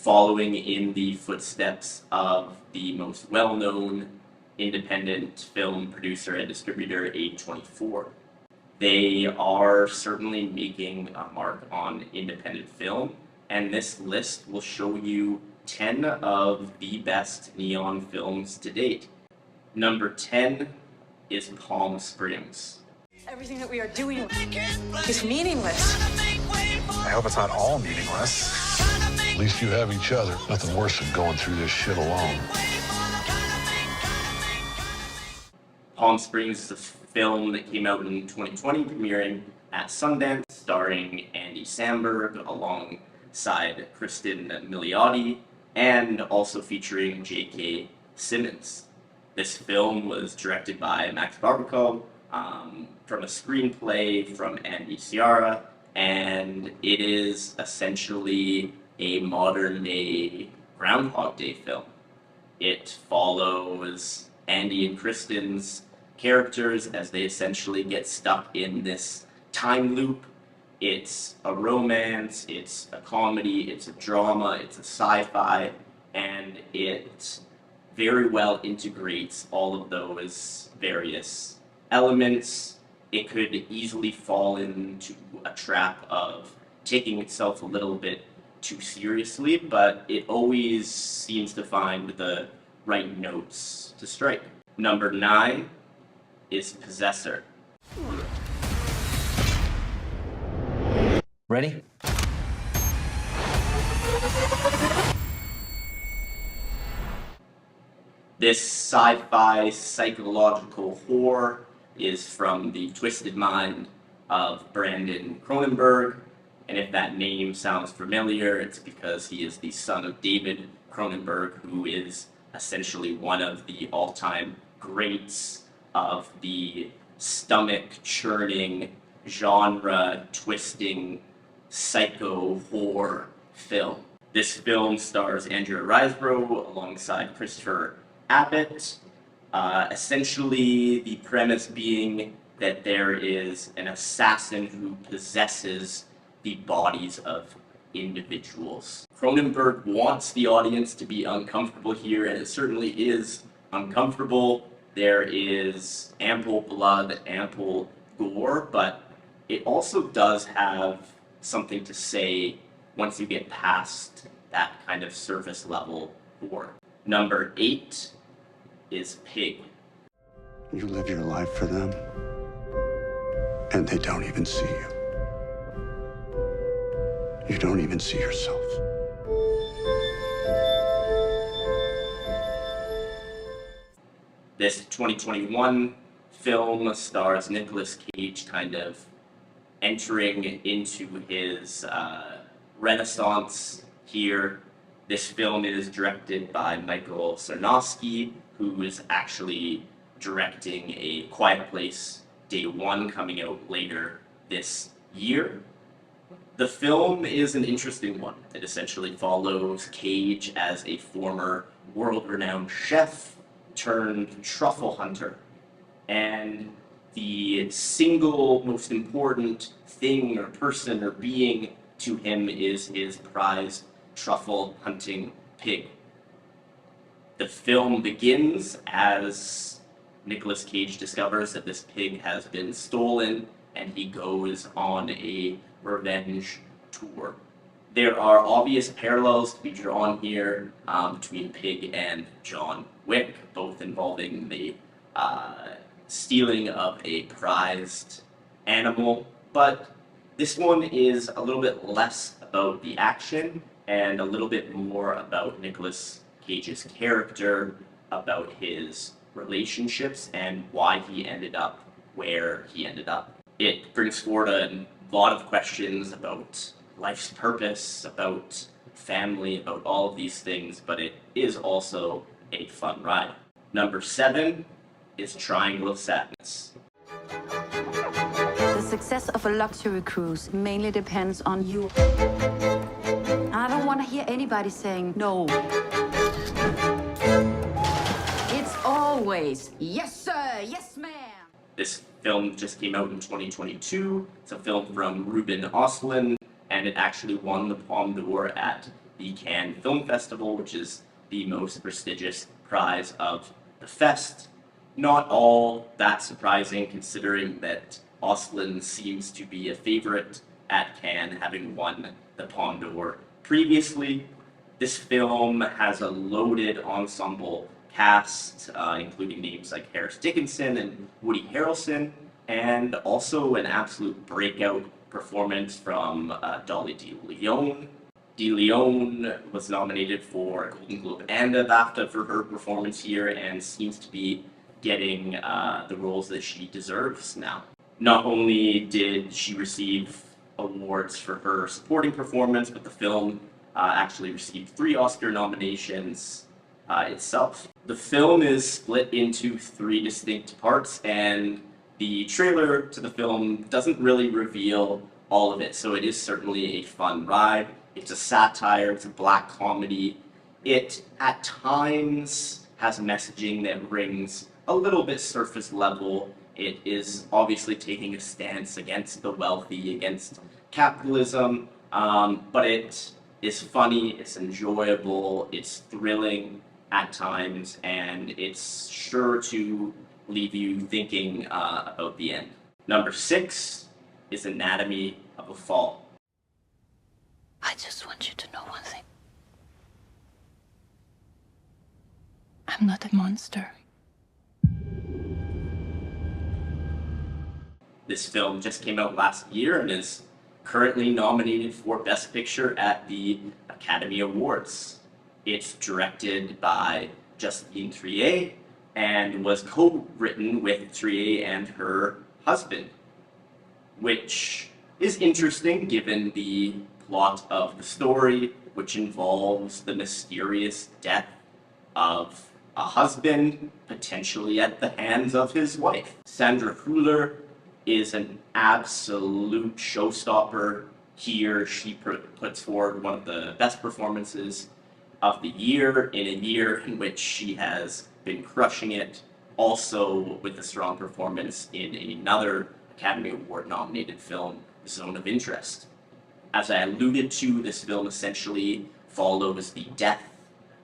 following in the footsteps of the most well-known independent film producer and distributor, A24. They are certainly making a mark on independent film, and this list will show you 10 of the best neon films to date. Number 10 is Palm Springs. Everything that we are doing is meaningless. I hope it's not all meaningless. At least you have each other. Nothing worse than going through this shit alone. Palm Springs is a film that came out in 2020, premiering at Sundance, starring Andy Samberg alongside Kristen Milioti, and also featuring J.K. Simmons. This film was directed by Max Barbaco, from a screenplay from Andy Ciara, and it is essentially a modern-day Groundhog Day film. It follows Andy and Kristen's characters as they essentially get stuck in this time loop. It's a romance, it's a comedy, it's a drama, it's a sci-fi, and it very well integrates all of those various elements. It could easily fall into a trap of taking itself a little bit too seriously, but it always seems to find the right notes to strike. Number 9 is Possessor. Ready? This sci-fi psychological horror is from the twisted mind of Brandon Cronenberg, and if that name sounds familiar, it's because he is the son of David Cronenberg, who is essentially one of the all-time greats of the stomach-churning, genre-twisting, psycho horror film. This film stars Andrea Riseborough alongside Christopher Abbott. Essentially, the premise being that there is an assassin who possesses the bodies of individuals. Cronenberg wants the audience to be uncomfortable here, and it certainly is uncomfortable. There is ample blood, ample gore, but it also does have something to say once you get past that kind of surface level gore. Number 8 is Pig. You live your life for them, and they don't even see you. You don't even see yourself. This 2021 film stars Nicolas Cage kind of entering into his renaissance here. This film is directed by Michael Sarnowski, who is actually directing A Quiet Place Day 1 coming out later this year. The film is an interesting one. It essentially follows Cage as a former world-renowned chef turned truffle hunter. And the single most important thing or person or being to him is his prized truffle hunting pig. The film begins as Nicolas Cage discovers that this pig has been stolen, and he goes on a revenge tour. There are obvious parallels to be drawn here between Pig and John Wick, both involving the stealing of a prized animal, but this one is a little bit less about the action and a little bit more about Nicolas Cage's character, about his relationships, and why he ended up where he ended up. It brings forward a lot of questions about life's purpose, about family, about all of these things, but it is also a fun ride. Number 7 is Triangle of Sadness. The success of a luxury cruise mainly depends on you. I don't want to hear anybody saying no. It's always, yes sir, yes ma'am. This film just came out in 2022. It's a film from Ruben Östlund, and it actually won the Palme d'Or at the the Cannes Film Festival, which is the most prestigious prize of the fest. Not all that surprising, considering that Oslin seems to be a favorite at Cannes, having won the Palme d'Or previously. This film has a loaded ensemble cast, including names like Harris Dickinson and Woody Harrelson, and also an absolute breakout performance from Dolly DeLeon. DeLeon was nominated for a Golden Globe and a BAFTA for her performance here, and seems to be getting the roles that she deserves now. Not only did she receive awards for her supporting performance, but the film actually received 3 Oscar nominations itself. The film is split into 3 distinct parts, and the trailer to the film doesn't really reveal all of it, so it is certainly a fun ride. It's a satire, it's a black comedy. It, at times, has messaging that rings a little bit surface level. It is obviously taking a stance against the wealthy, against capitalism, but it is funny, it's enjoyable, it's thrilling at times, and it's sure to leave you thinking about the end. Number 6 is Anatomy of a Fall. I just want you to know one thing. I'm not a monster. This film just came out last year and is currently nominated for Best Picture at the Academy Awards. It's directed by Justine Triet and was co-written with Triet and her husband, which is interesting given the plot of the story, which involves the mysterious death of a husband, potentially at the hands of his wife. Sandra Hüller is an absolute showstopper here. She puts forward one of the best performances of the year, in a year in which she has been crushing it, also with a strong performance in another Academy Award nominated film, Zone of Interest. As I alluded to, this film essentially follows the death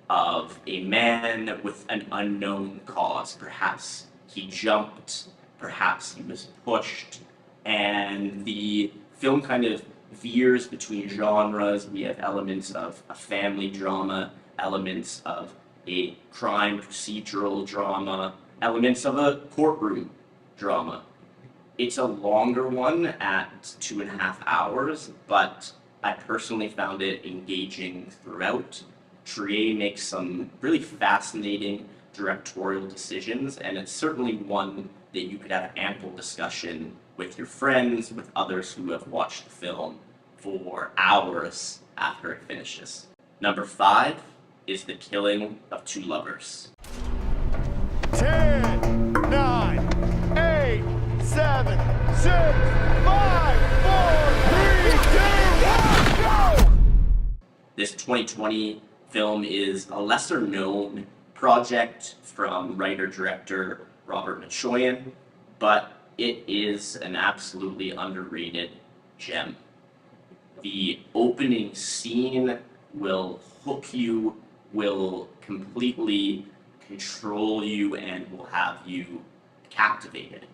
of a man with an unknown cause. Perhaps he jumped, perhaps he was pushed, and the film kind of veers between genres. We have elements of a family drama, elements of a crime procedural drama, elements of a courtroom drama. It's a longer one at 2.5 hours, but I personally found it engaging throughout. Triet makes some really fascinating directorial decisions, and it's certainly one that you could have ample discussion with your friends, with others who have watched the film for hours after it finishes. Number 5 is The Killing of Two Lovers. 10, 9, 8, 7, 6, 5, 4, 3, 2, 1, go! This 2020 film is a lesser-known project from writer-director Robert Machoyan, but it is an absolutely underrated gem. The opening scene will hook you, will completely control you, and will have you captivated.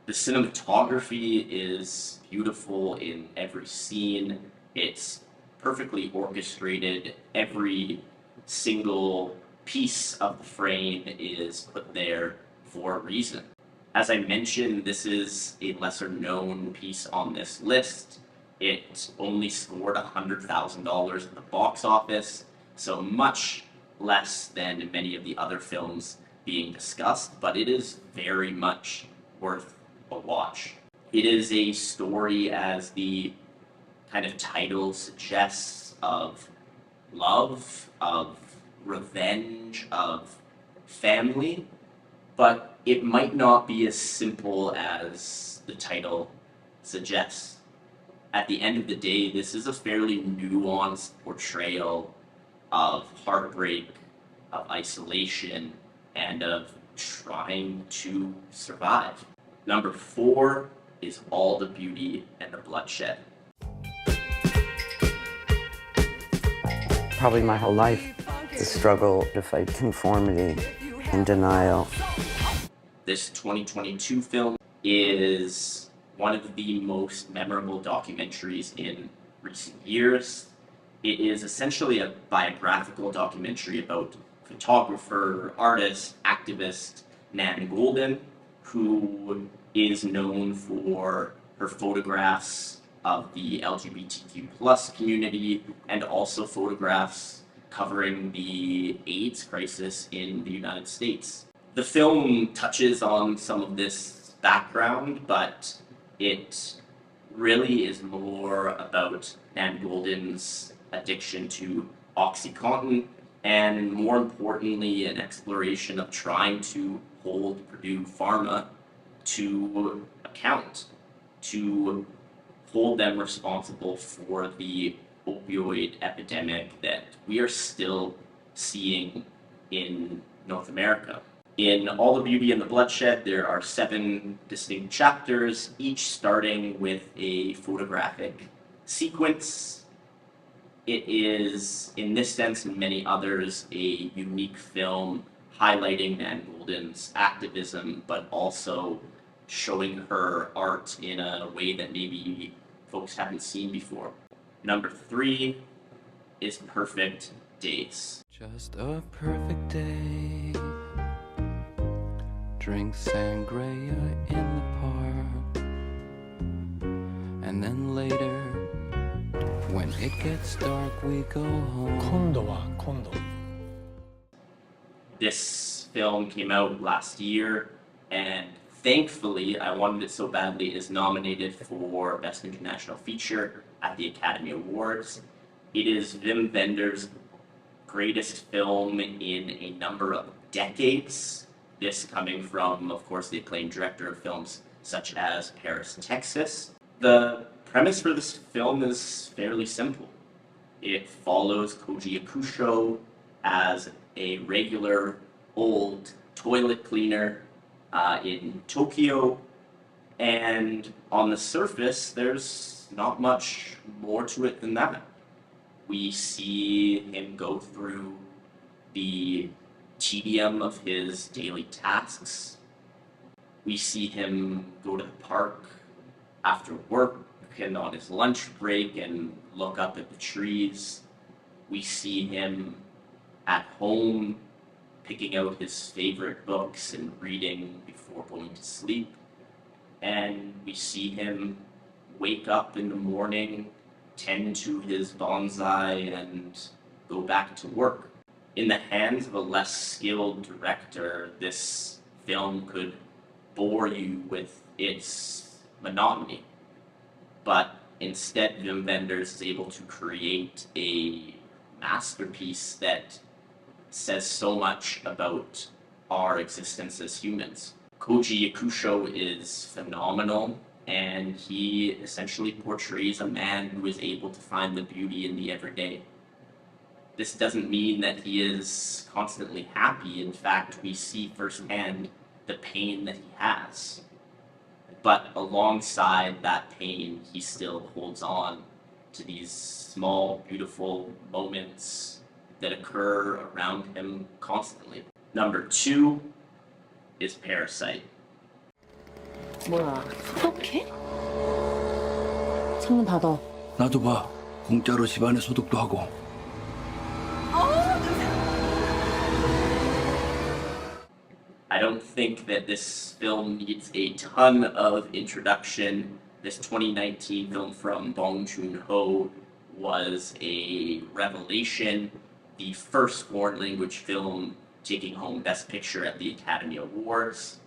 The cinematography is beautiful in every scene. It's perfectly orchestrated. Every single piece of the frame is put there for a reason. As I mentioned, this is a lesser-known piece on this list. It only scored $100,000 at the box office, so much less than many of the other films being discussed, but it is very much worth a watch. It is a story, as the kind of title suggests, of love, of revenge, of family, but it might not be as simple as the title suggests. At the end of the day, this is a fairly nuanced portrayal of heartbreak, of isolation, and of trying to survive. Number 4 is All the Beauty and the Bloodshed. probably my whole life. The struggle to fight conformity and denial. This 2022 film is one of the most memorable documentaries in recent years. It is essentially a biographical documentary about photographer, artist, activist Nan Goldin, who is known for her photographs of the LGBTQ plus community and also photographs covering the AIDS crisis in the United States. The film touches on some of this background, but it really is more about Nan Goldin's addiction to OxyContin and, more importantly, an exploration of trying to hold Purdue Pharma to account, to hold them responsible for the opioid epidemic that we are still seeing in North America. In All the Beauty and the Bloodshed, there are 7 distinct chapters, each starting with a photographic sequence. It is, in this sense and many others, a unique film highlighting Nan Goldin's activism, but also showing her art in a way that maybe folks haven't seen before. Number 3 is Perfect Days. Just a perfect day. Drink sangria in the park. And then later, when it gets dark, we go home. This film came out last year, and thankfully, I wanted it so badly, is nominated for Best International Feature at the Academy Awards. It is Wim Wenders' greatest film in a number of decades. This coming from, of course, the acclaimed director of films such as Paris, Texas. The premise for this film is fairly simple. It follows Koji Yakusho as a regular old toilet cleaner in Tokyo, and on the surface there's not much more to it than that. We see him go through the tedium of his daily tasks. We see him go to the park after work and on his lunch break and look up at the trees. We see him at home picking out his favorite books and reading before going to sleep. And we see him wake up in the morning, tend to his bonsai, and go back to work. In the hands of a less skilled director, this film could bore you with its monotony. But instead, Wim Wenders is able to create a masterpiece that says so much about our existence as humans. Koji Yakusho is phenomenal, and he essentially portrays a man who is able to find the beauty in the everyday. This doesn't mean that he is constantly happy. In fact, we see firsthand the pain that he has. But alongside that pain, he still holds on to these small, beautiful moments that occur around him constantly. Number 2 is Parasite. 뭐야, 소독해? 창문 닫아. 나도 봐. 공짜로 집안에 소독도 하고. I don't think that this film needs a ton of introduction. This 2019 film from Bong Joon-ho was a revelation, the first foreign language film taking home Best Picture at the Academy Awards.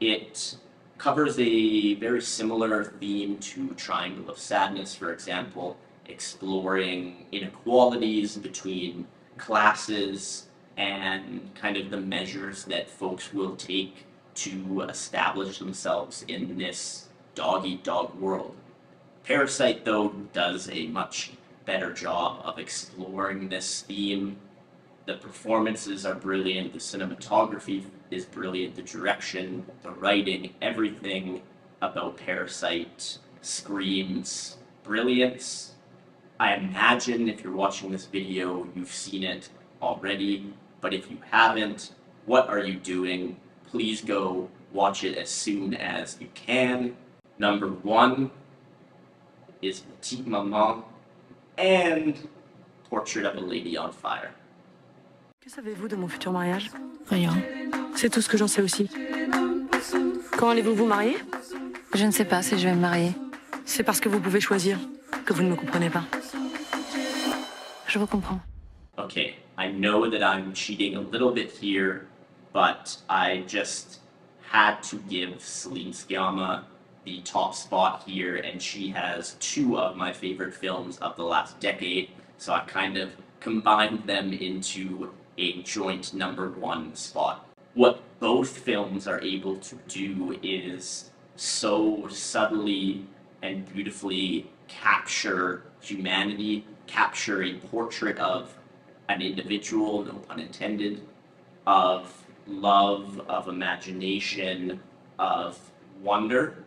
It covers a very similar theme to Triangle of Sadness, for example, exploring inequalities between classes and kind of the measures that folks will take to establish themselves in this dog-eat-dog world. Parasite, though, does a much better job of exploring this theme. The performances are brilliant, the cinematography is brilliant, the direction, the writing, everything about Parasite screams brilliance. I imagine if you're watching this video, you've seen it already, but if you haven't, what are you doing? Please go watch it as soon as you can. Number 1 is Petite Maman and Portrait of a Lady on Fire. Que savez-vous de mon futur mariage? Rien. C'est tout ce que j'en sais aussi. Quand allez-vous vous marier? Je ne sais pas si je vais me marier. C'est parce que vous pouvez choisir que vous ne me comprenez pas. Je vous comprends. Okay, I know that I'm cheating a little bit here, but I just had to give Celine Sciamma the top spot here, and she has 2 of my favorite films of the last decade, so I kind of combined them into a joint number 1 spot. What both films are able to do is so subtly and beautifully capture humanity, capture a portrait of an individual, no pun intended, of love, of imagination, of wonder,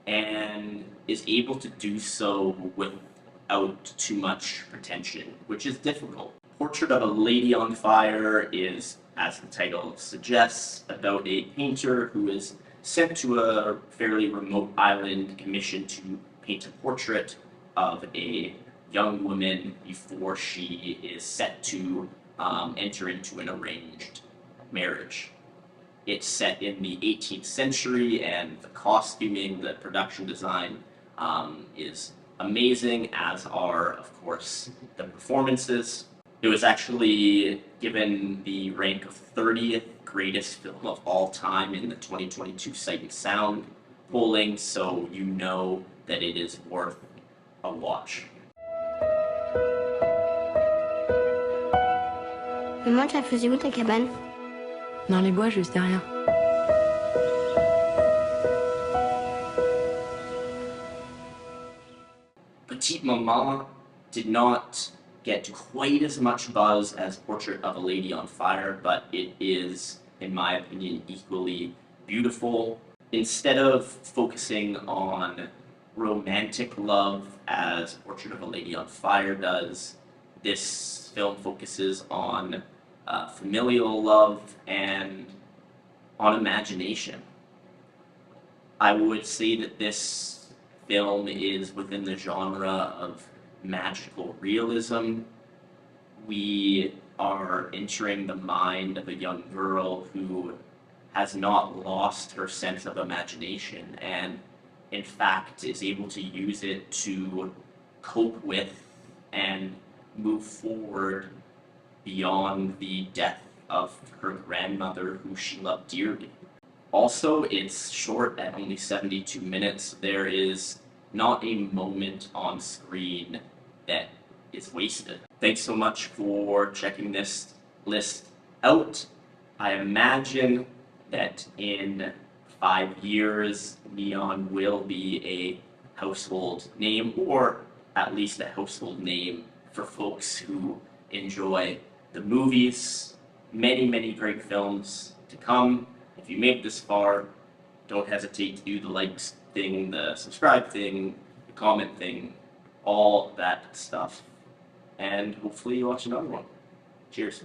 and is able to do so without too much pretension, which is difficult. Portrait of a Lady on Fire is, as the title suggests, about a painter who is sent to a fairly remote island commissioned to paint a portrait of a young woman before she is set to enter into an arranged marriage. It's set in the 18th century, and the costuming, the production design is amazing, as are, of course, the performances. It was actually given the rank of 30th greatest film of all time in the 2022 Sight and Sound polling, so you know that it is worth a watch. Maman, tu la faisais où ta cabane? Dans les bois, juste derrière. Petite Maman did not get quite as much buzz as Portrait of a Lady on Fire, but it is, in my opinion, equally beautiful. Instead of focusing on romantic love as Portrait of a Lady on Fire does, this film focuses on familial love and on imagination. I would say that this film is within the genre of magical realism. We are entering the mind of a young girl who has not lost her sense of imagination, and in fact is able to use it to cope with and move forward beyond the death of her grandmother, who she loved dearly. Also, it's short at only 72 minutes. There is not a moment on screen that is wasted. Thanks so much for checking this list out. I imagine that in 5 years, Neon will be a household name, or at least a household name for folks who enjoy the movies. Many, many great films to come. If you made it this far, don't hesitate to do the likes thing, the subscribe thing, the comment thing, all that stuff. And hopefully you watch another one. Cheers.